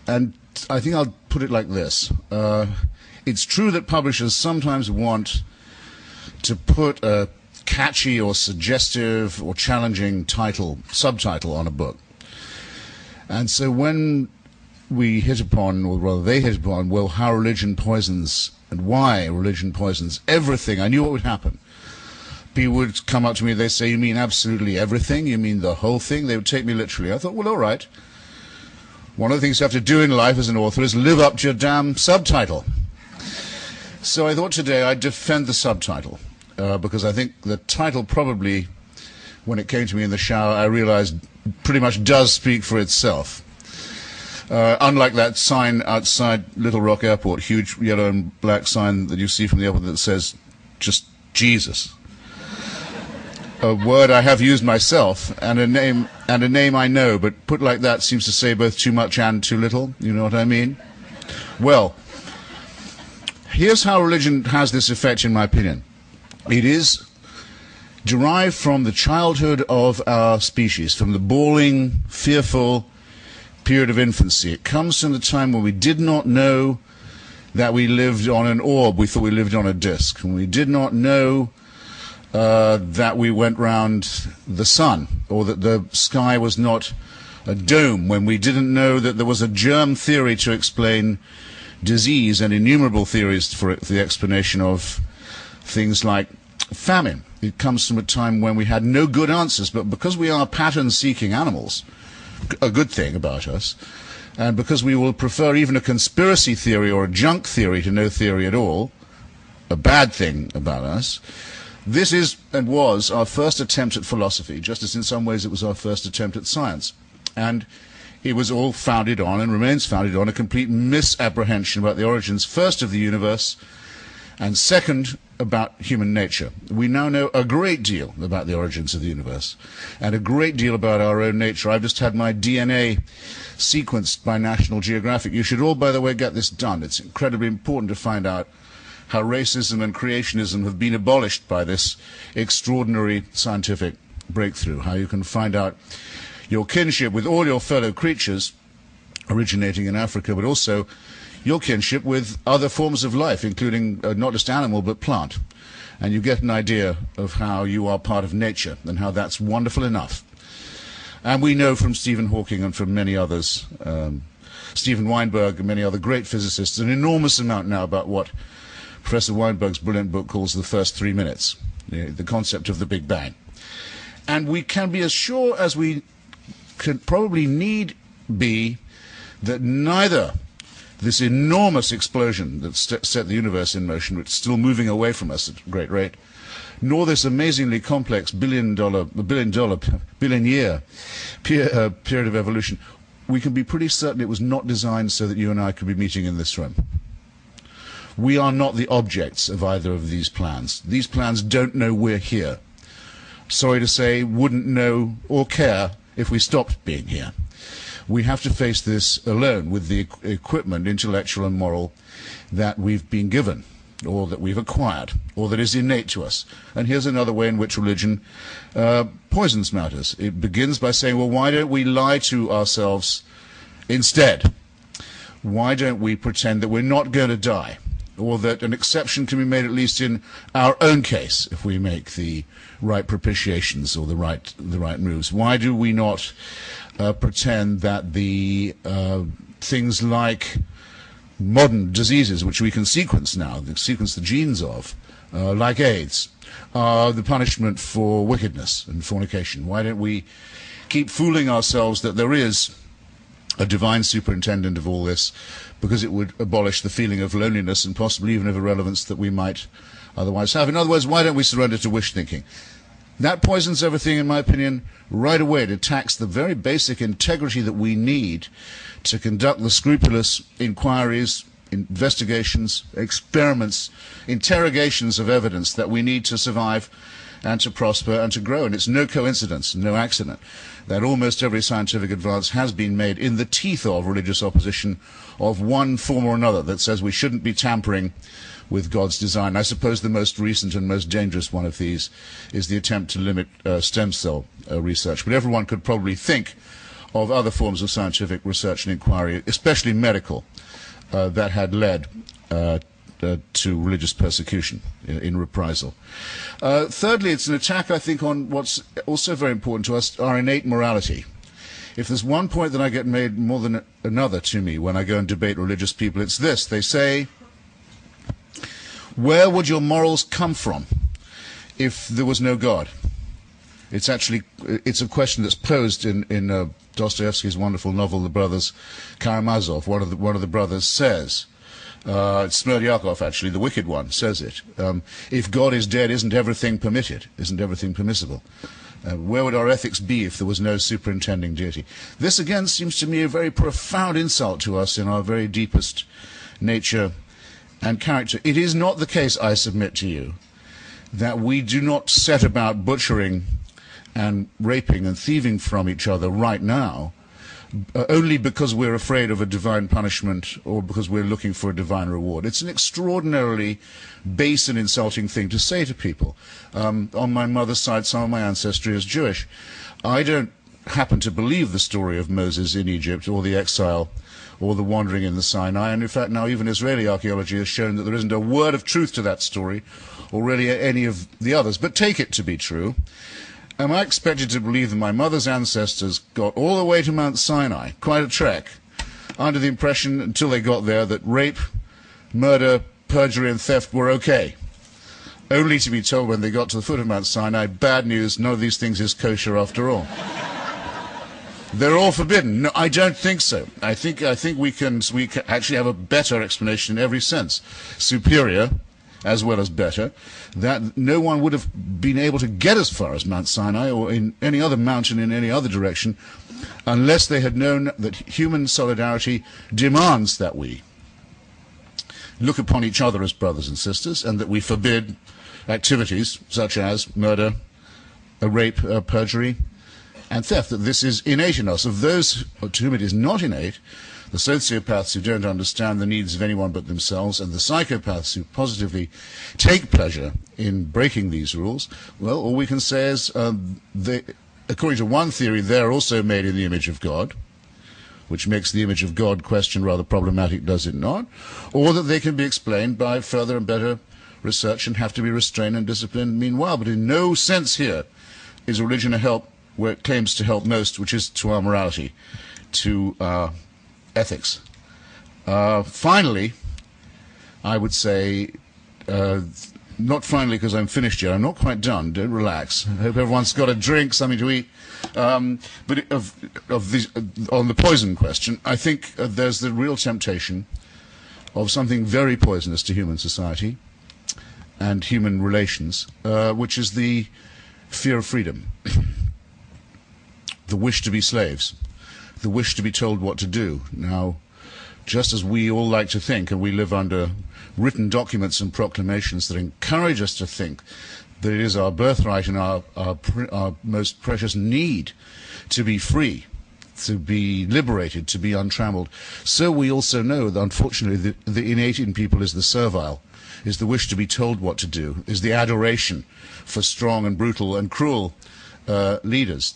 And I think I'll put it like this. It's true that publishers sometimes want to put a catchy or suggestive or challenging subtitle on a book. And so when we hit upon, or rather they hit upon, well, how religion poisons and why religion poisons everything, I knew what would happen. People would come up to me, they'd say, you mean absolutely everything? You mean the whole thing? They would take me literally. I thought, well, all right. One of the things you have to do in life as an author is live up to your damn subtitle. So I thought today I'd defend the subtitle, because I think the title probably, when it came to me in the shower, I realized pretty much does speak for itself. Unlike that sign outside Little Rock Airport, huge yellow and black sign that you see from the airport that says just Jesus. A word I have used myself, and a name I know, but put like that seems to say both too much and too little. You know what I mean? Well, here's how religion has this effect, in my opinion. It is derived from the childhood of our species, from the bawling, fearful period of infancy. It comes from the time when we did not know that we lived on an orb. We thought we lived on a disk. And we did not know that we went round the sun, or that the sky was not a dome, when we didn't know that there was a germ theory to explain disease and innumerable theories for the explanation of things like famine. It comes from a time when we had no good answers, but because we are pattern-seeking animals, a good thing about us, and because we will prefer even a conspiracy theory or a junk theory to no theory at all, a bad thing about us, this is and was our first attempt at philosophy, just as in some ways it was our first attempt at science. And it was all founded on, and remains founded on, a complete misapprehension about the origins, first of the universe, and second, about human nature. We now know a great deal about the origins of the universe, and a great deal about our own nature. I've just had my DNA sequenced by National Geographic. You should all, by the way, get this done. It's incredibly important to find out how racism and creationism have been abolished by this extraordinary scientific breakthrough, how you can find out your kinship with all your fellow creatures originating in Africa, but also your kinship with other forms of life, including not just animal, but plant. And you get an idea of how you are part of nature and how that's wonderful enough. And we know from Stephen Hawking and from many others, Stephen Weinberg and many other great physicists, an enormous amount now about what Professor Weinberg's brilliant book calls the first 3 minutes, the concept of the Big Bang. And we can be as sure as we could probably need be that neither this enormous explosion that set the universe in motion, which is still moving away from us at a great rate, nor this amazingly complex billion year period of evolution, we can be pretty certain it was not designed so that you and I could be meeting in this room. We are not the objects of either of these plans. These plans don't know we're here. Sorry to say, wouldn't know or care if we stopped being here. We have to face this alone with the equipment, intellectual and moral, that we've been given, or that we've acquired, or that is innate to us. And here's another way in which religion poisons matters. It begins by saying, well, why don't we lie to ourselves instead? Why don't we pretend that we're not going to die, or that an exception can be made at least in our own case if we make the right propitiations or the right moves? Why do we not pretend that the things like modern diseases, which we can sequence now, sequence the genes of, like AIDS, are the punishment for wickedness and fornication? Why don't we keep fooling ourselves that there is a divine superintendent of all this, because it would abolish the feeling of loneliness and possibly even of irrelevance that we might otherwise have? In other words, why don't we surrender to wish thinking? That poisons everything, in my opinion, right away. It attacks the very basic integrity that we need to conduct the scrupulous inquiries, investigations, experiments, interrogations of evidence that we need to survive and to prosper and to grow. And it's no coincidence, no accident, that almost every scientific advance has been made in the teeth of religious opposition of one form or another that says we shouldn't be tampering with God's design. I suppose the most recent and most dangerous one of these is the attempt to limit stem cell research. But everyone could probably think of other forms of scientific research and inquiry, especially medical, that had led to religious persecution in reprisal. Thirdly, it's an attack, I think, on what's also very important to us, our innate morality. If there's one point that I get made more than another to me when I go and debate religious people, it's this. They say, where would your morals come from if there was no God? It's a question that's posed in Dostoevsky's wonderful novel, The Brothers Karamazov. One of the brothers says, it's Smerdyakov, actually, the wicked one, says it. If God is dead, isn't everything permitted? Isn't everything permissible? Where would our ethics be if there was no superintending deity? This, again, seems to me a very profound insult to us in our very deepest nature and character. It is not the case, I submit to you, that we do not set about butchering and raping and thieving from each other right now, only because we're afraid of a divine punishment or because we're looking for a divine reward. It's an extraordinarily base and insulting thing to say to people. On my mother's side, some of my ancestry is Jewish. I don't happen to believe the story of Moses in Egypt or the exile or the wandering in the Sinai, and in fact now even Israeli archaeology has shown that there isn't a word of truth to that story, or really any of the others. But take it to be true. Am I expected to believe that my mother's ancestors got all the way to Mount Sinai, quite a trek, under the impression, until they got there, that rape, murder, perjury and theft were okay, only to be told when they got to the foot of Mount Sinai, bad news, none of these things is kosher after all? They're all forbidden. No, I don't think so. I think we can actually have a better explanation in every sense, superior as well as better, that no one would have been able to get as far as Mount Sinai or in any other mountain in any other direction unless they had known that human solidarity demands that we look upon each other as brothers and sisters, and that we forbid activities such as murder, rape, perjury, and theft, that this is innate in us. Of those to whom it is not innate, the sociopaths who don't understand the needs of anyone but themselves, and the psychopaths who positively take pleasure in breaking these rules, well, all we can say is, according to one theory, they're also made in the image of God, which makes the image of God question rather problematic, does it not? Or that they can be explained by further and better research and have to be restrained and disciplined meanwhile. But in no sense here is religion a help where it claims to help most, which is to our morality, to ethics. Finally, I would say, not finally because I'm finished yet, I'm not quite done, don't relax. I hope everyone's got a drink, something to eat. But on the poison question, I think there's the real temptation of something very poisonous to human society and human relations, which is the fear of freedom, the wish to be slaves, the wish to be told what to do. Now, just as we all like to think, and we live under written documents and proclamations that encourage us to think that it is our birthright and our most precious need to be free, to be liberated, to be untrammeled, so we also know that, unfortunately, the innate in people is the servile, is the wish to be told what to do, is the adoration for strong and brutal and cruel leaders.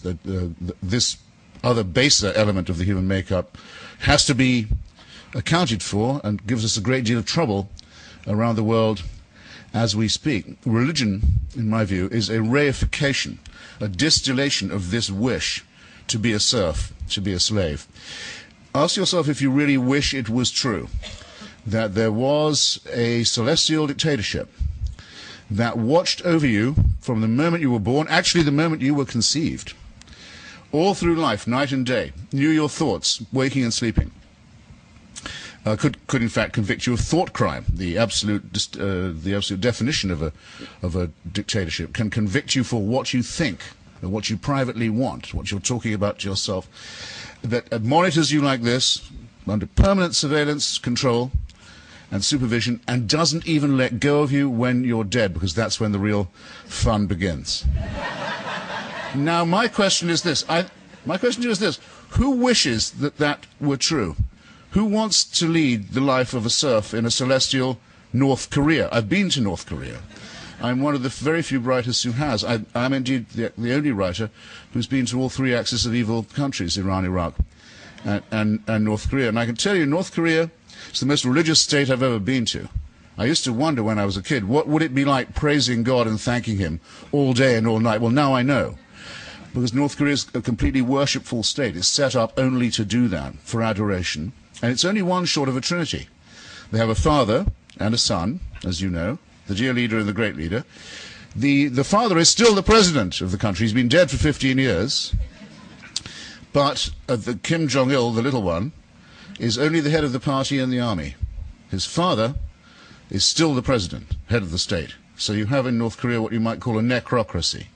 This other baser element of the human makeup has to be accounted for and gives us a great deal of trouble around the world as we speak. Religion, in my view, is a reification, a distillation of this wish to be a serf, to be a slave. Ask yourself if you really wish it was true that there was a celestial dictatorship that watched over you from the moment you were born, actually the moment you were conceived, all through life, night and day, knew your thoughts, waking and sleeping, could in fact convict you of thought crime. The absolute definition of a dictatorship can convict you for what you think, what you privately want, what you're talking about to yourself, that monitors you like this, under permanent surveillance, control, and supervision, and doesn't even let go of you when you're dead, because that's when the real fun begins. Now, my question is this. Who wishes that that were true? Who wants to lead the life of a serf in a celestial North Korea? I've been to North Korea. I'm one of the very few writers who has. I'm indeed the only writer who's been to all three axis of evil countries, Iran, Iraq, and North Korea. And I can tell you, North Korea is the most religious state I've ever been to. I used to wonder when I was a kid, what would it be like praising God and thanking him all day and all night? Well, now I know. Because North Korea is a completely worshipful state. It's set up only to do that, for adoration. And it's only one short of a trinity. They have a father and a son, as you know, the dear leader and the great leader. The father is still the president of the country. He's been dead for 15 years. But the Kim Jong-il, the little one, is only the head of the party and the army. His father is still the president, head of the state. So you have in North Korea what you might call a necrocracy.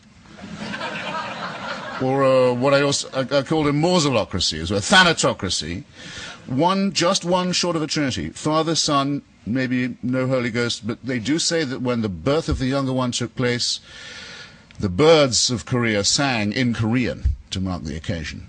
Or what I called a mausolocracy, as well, a thanatocracy. Just one short of a trinity. Father, son, maybe no Holy Ghost, but they do say that when the birth of the younger one took place, the birds of Korea sang in Korean to mark the occasion.